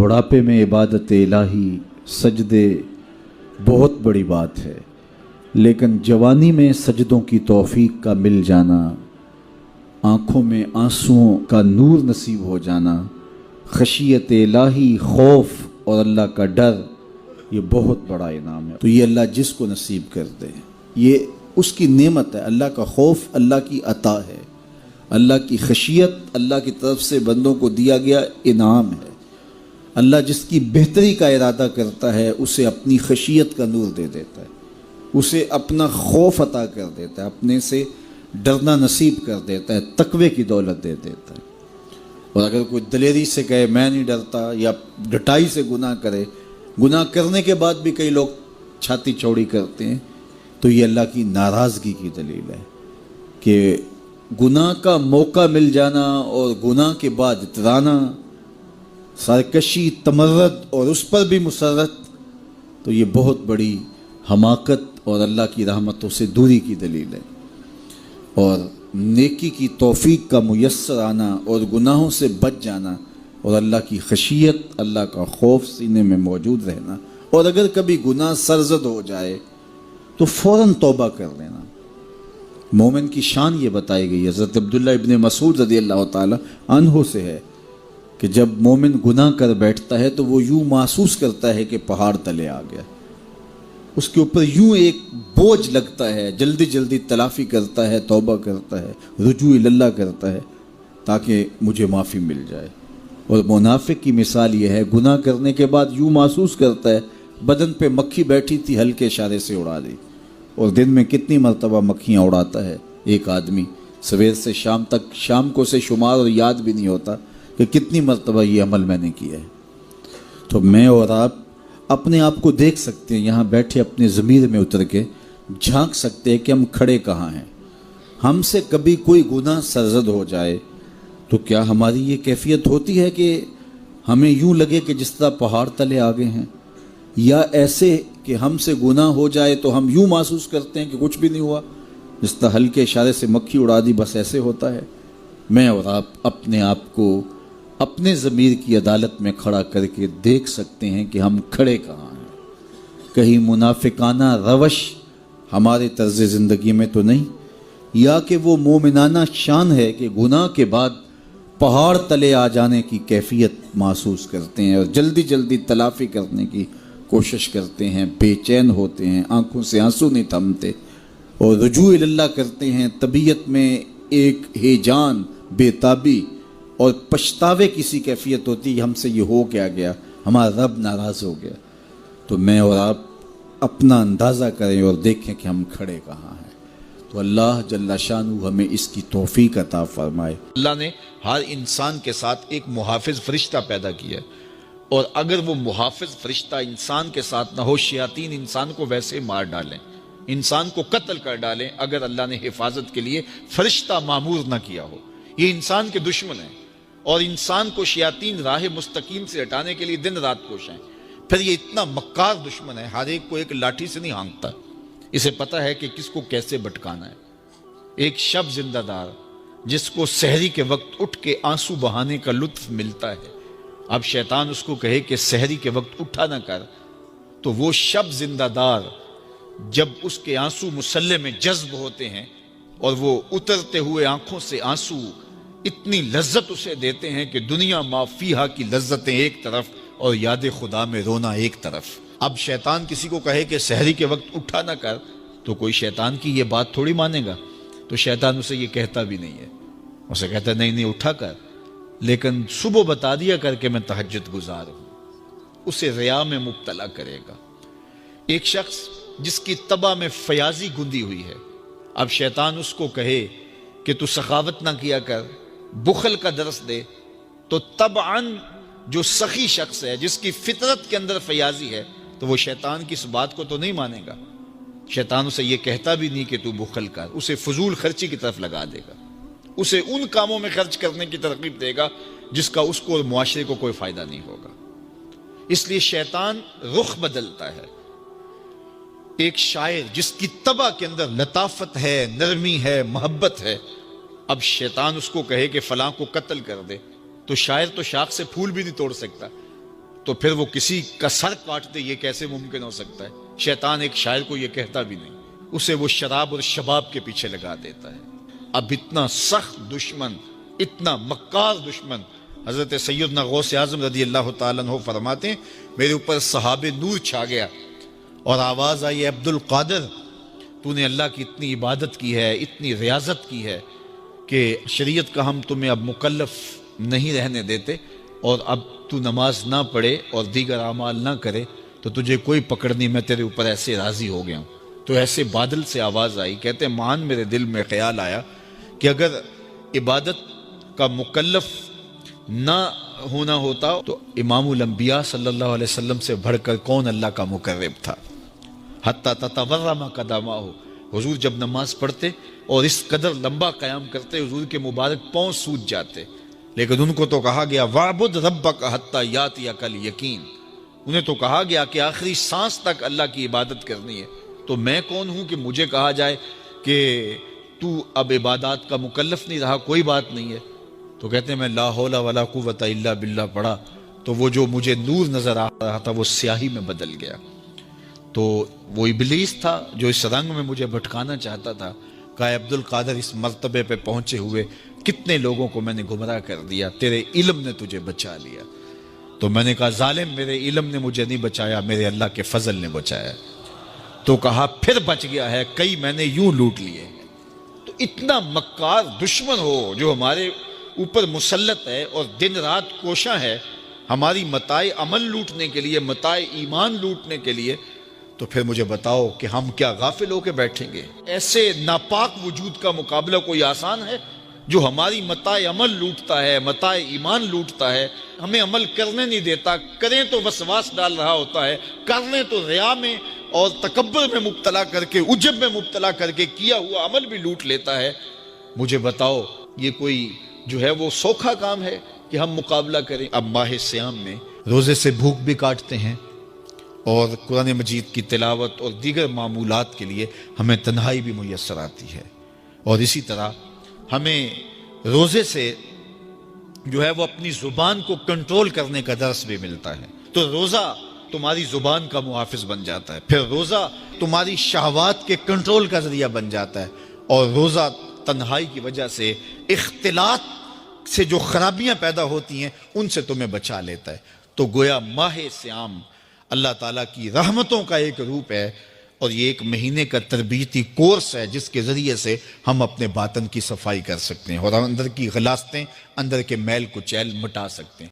بڑھاپے میں عبادت الہی سجدے بہت بڑی بات ہے، لیکن جوانی میں سجدوں کی توفیق کا مل جانا، آنکھوں میں آنسوؤں کا نور نصیب ہو جانا، خشیت الہی خوف اور اللہ کا ڈر، یہ بہت بڑا انعام ہے۔ تو یہ اللہ جس کو نصیب کر دے، یہ اس کی نعمت ہے۔ اللہ کا خوف اللہ کی عطا ہے، اللہ کی خشیت اللہ کی طرف سے بندوں کو دیا گیا انعام ہے۔ اللہ جس کی بہتری کا ارادہ کرتا ہے اسے اپنی خشیت کا نور دے دیتا ہے، اسے اپنا خوف عطا کر دیتا ہے، اپنے سے ڈرنا نصیب کر دیتا ہے، تقوی کی دولت دے دیتا ہے۔ اور اگر کوئی دلیری سے کہے میں نہیں ڈرتا، یا ڈٹائی سے گناہ کرے، گناہ کرنے کے بعد بھی کئی لوگ چھاتی چوڑی کرتے ہیں، تو یہ اللہ کی ناراضگی کی دلیل ہے کہ گناہ کا موقع مل جانا اور گناہ کے بعد اترانا، سرکشی، تمرد اور اس پر بھی مسرت، تو یہ بہت بڑی حماقت اور اللہ کی رحمتوں سے دوری کی دلیل ہے۔ اور نیکی کی توفیق کا میسر آنا اور گناہوں سے بچ جانا اور اللہ کی خشیت، اللہ کا خوف سینے میں موجود رہنا، اور اگر کبھی گناہ سرزد ہو جائے تو فوراً توبہ کر لینا۔ مومن کی شان یہ بتائی گئی، حضرت عبداللہ ابن مسعود رضی اللہ تعالی عنہ سے ہے کہ جب مومن گناہ کر بیٹھتا ہے تو وہ یوں محسوس کرتا ہے کہ پہاڑ تلے آ گیا، اس کے اوپر یوں ایک بوجھ لگتا ہے، جلدی جلدی تلافی کرتا ہے، توبہ کرتا ہے، رجوع اللہ کرتا ہے تاکہ مجھے معافی مل جائے۔ اور منافق کی مثال یہ ہے، گناہ کرنے کے بعد یوں محسوس کرتا ہے بدن پہ مکھی بیٹھی تھی، ہلکے اشارے سے اڑا دی۔ اور دن میں کتنی مرتبہ مکھیاں اڑاتا ہے ایک آدمی، سویر سے شام تک، شام کو سے شمار اور یاد بھی نہیں ہوتا کہ کتنی مرتبہ یہ عمل میں نے کیا ہے۔ تو میں اور آپ اپنے آپ کو دیکھ سکتے ہیں، یہاں بیٹھے اپنے ضمیر میں اتر کے جھانک سکتے ہیں کہ ہم کھڑے کہاں ہیں۔ ہم سے کبھی کوئی گناہ سرزد ہو جائے تو کیا ہماری یہ کیفیت ہوتی ہے کہ ہمیں یوں لگے کہ جس طرح پہاڑ تلے آ گئے ہیں، یا ایسے کہ ہم سے گناہ ہو جائے تو ہم یوں محسوس کرتے ہیں کہ کچھ بھی نہیں ہوا، جس طرح ہلکے اشارے سے مکھی اڑا دی، بس ایسے ہوتا ہے؟ میں اور آپ اپنے آپ کو اپنے ضمیر کی عدالت میں کھڑا کر کے دیکھ سکتے ہیں کہ ہم کھڑے کہاں ہیں۔ کہیں منافقانہ روش ہمارے طرز زندگی میں تو نہیں، یا کہ وہ مومنانہ شان ہے کہ گناہ کے بعد پہاڑ تلے آ جانے کی کیفیت محسوس کرتے ہیں اور جلدی جلدی تلافی کرنے کی کوشش کرتے ہیں، بے چین ہوتے ہیں، آنکھوں سے آنسو نہیں تھمتے اور رجوع اللہ کرتے ہیں، طبیعت میں ایک ہیجان، بے تابی اور پچھتاوے کی سی کیفیت ہوتی ہے، ہم سے یہ ہو کیا گیا، ہمارا رب ناراض ہو گیا۔ تو میں اور آپ اپنا اندازہ کریں اور دیکھیں کہ ہم کھڑے کہاں ہیں۔ تو اللہ جل شانہ ہمیں اس کی توفیق عطا فرمائے۔ اللہ نے ہر انسان کے ساتھ ایک محافظ فرشتہ پیدا کیا ہے، اور اگر وہ محافظ فرشتہ انسان کے ساتھ نہ ہو، شیاطین انسان کو ویسے مار ڈالیں، انسان کو قتل کر ڈالیں، اگر اللہ نے حفاظت کے لیے فرشتہ معمور نہ کیا ہو۔ یہ انسان کے دشمن ہیں، اور انسان کو شیاطین راہ مستقیم سے ہٹانے کے لیے دن رات کوش ہیں۔ پھر یہ اتنا مکار دشمن ہے، ہر ایک کو ایک لاٹھی سے نہیں ہانکتا، اسے پتہ ہے کہ کس کو کیسے بھٹکانا ہے۔ ایک شب زندہ دار جس کو سحری کے وقت اٹھ کے آنسو بہانے کا لطف ملتا ہے، اب شیطان اس کو کہے کہ سحری کے وقت اٹھا نہ کر، تو وہ شب زندہ دار جب اس کے آنسو مسلح میں جذب ہوتے ہیں اور وہ اترتے ہوئے آنکھوں سے آنسو اتنی لذت اسے دیتے ہیں کہ دنیا ما فیہا کی لذتیں ایک طرف اور یاد خدا میں رونا ایک طرف۔ اب شیطان کسی کو کہے کہ سحری کے وقت اٹھا نہ کر، تو کوئی شیطان کی یہ بات تھوڑی مانے گا، تو شیطان اسے یہ کہتا بھی نہیں ہے، اسے کہتا ہے نہیں اٹھا کر، لیکن صبح بتا دیا کر کے میں تہجد گزار ہوں، اسے ریا میں مبتلا کرے گا۔ ایک شخص جس کی طبع میں فیاضی گندی ہوئی ہے، اب شیطان اس کو کہے کہ تو سخاوت نہ کیا کر، بخل کا درس دے، تو طبعاً جو سخی شخص ہے، جس کی فطرت کے اندر فیاضی ہے، تو وہ شیطان کی اس بات کو تو نہیں مانے گا۔ شیطان اسے یہ کہتا بھی نہیں کہ تو بخل کر، اسے فضول خرچی کی طرف لگا دے گا، اسے ان کاموں میں خرچ کرنے کی ترغیب دے گا جس کا اس کو اور معاشرے کو کوئی فائدہ نہیں ہوگا۔ اس لیے شیطان رخ بدلتا ہے۔ ایک شاعر جس کی طبع کے اندر لطافت ہے، نرمی ہے، محبت ہے، اب شیطان اس کو کہے کہ فلاں کو قتل کر دے، تو شاعر تو شاخ سے پھول بھی نہیں توڑ سکتا، تو پھر وہ کسی کا سر کاٹ دے، یہ کیسے ممکن ہو سکتا ہے؟ شیطان ایک شاعر کو یہ کہتا بھی نہیں، اسے وہ شراب اور شباب کے پیچھے لگا دیتا ہے۔ اب اتنا سخت دشمن، اتنا مکار دشمن، حضرت سیدنا غوث اعظم رضی اللہ تعالیٰ عنہ فرماتے ہیں میرے اوپر صحاب نور چھا گیا اور آواز آئی، عبد القادر تو نے اللہ کی اتنی عبادت کی ہے، اتنی ریاضت کی ہے کہ شریعت کا ہم تمہیں اب مکلف نہیں رہنے دیتے، اور اب تو نماز نہ پڑھے اور دیگر اعمال نہ کرے تو تجھے کوئی پکڑ نہیں، میں تیرے اوپر ایسے راضی ہو گیا ہوں۔ تو ایسے بادل سے آواز آئی، کہتے ہیں مان میرے دل میں خیال آیا کہ اگر عبادت کا مکلف نہ ہونا ہوتا تو امام الانبیاء صلی اللہ علیہ وسلم سے بڑھ کر کون اللہ کا مقرب تھا۔ حتیٰ تتورم قدماہ، حضور جب نماز پڑھتے اور اس قدر لمبا قیام کرتے حضور کے مبارک پاؤں سوج جاتے، لیکن ان کو تو کہا گیا وَعْبُدْ رَبَّكَ حَتَّى يَأْتِيَكَ الْيَقِينُ، انہیں تو کہا گیا کہ آخری سانس تک اللہ کی عبادت کرنی ہے۔ تو میں کون ہوں کہ مجھے کہا جائے کہ تو اب عبادات کا مکلف نہیں رہا، کوئی بات نہیں ہے۔ تو کہتے ہیں میں لا حول ولا قوت الا باللہ پڑھا تو وہ جو مجھے نور نظر آ رہا تھا وہ سیاہی میں بدل گیا۔ تو وہ ابلیس تھا جو اس رنگ میں مجھے بھٹکانا چاہتا تھا، کہا عبد القادر اس مرتبے پہ پہنچے ہوئے کتنے لوگوں کو میں نے گمراہ کر دیا، تیرے علم نے تجھے بچا لیا۔ تو میں نے کہا ظالم، میرے علم نے مجھے نہیں بچایا، میرے اللہ کے فضل نے بچایا۔ تو کہا پھر بچ گیا ہے، کئی میں نے یوں لوٹ لیے۔ تو اتنا مکار دشمن ہو جو ہمارے اوپر مسلط ہے اور دن رات کوشاں ہے ہماری متاع عمل لوٹنے کے لیے، متاع ایمان لوٹنے کے لیے، تو پھر مجھے بتاؤ کہ ہم کیا غافل ہو کے بیٹھیں گے؟ ایسے ناپاک وجود کا مقابلہ کوئی آسان ہے جو ہماری متاع عمل لوٹتا ہے، متاع ایمان لوٹتا ہے، ہمیں عمل کرنے نہیں دیتا، کریں تو وسواس ڈال رہا ہوتا ہے، کر لیں تو ریا میں اور تکبر میں مبتلا کر کے، عجب میں مبتلا کر کے کیا ہوا عمل بھی لوٹ لیتا ہے۔ مجھے بتاؤ یہ کوئی جو ہے وہ سوکھا کام ہے کہ ہم مقابلہ کریں؟ اب ماہ صیام میں روزے سے بھوک بھی کاٹتے ہیں اور قرآن مجید کی تلاوت اور دیگر معمولات کے لیے ہمیں تنہائی بھی میسر آتی ہے، اور اسی طرح ہمیں روزے سے جو ہے وہ اپنی زبان کو کنٹرول کرنے کا درس بھی ملتا ہے۔ تو روزہ تمہاری زبان کا محافظ بن جاتا ہے، پھر روزہ تمہاری شہوات کے کنٹرول کا ذریعہ بن جاتا ہے، اور روزہ تنہائی کی وجہ سے اختلاط سے جو خرابیاں پیدا ہوتی ہیں ان سے تمہیں بچا لیتا ہے۔ تو گویا ماہ صیام اللہ تعالیٰ کی رحمتوں کا ایک روپ ہے، اور یہ ایک مہینے کا تربیتی کورس ہے جس کے ذریعے سے ہم اپنے باطن کی صفائی کر سکتے ہیں اور اندر کی غلاستیں، اندر کے میل کو چیل مٹا سکتے ہیں۔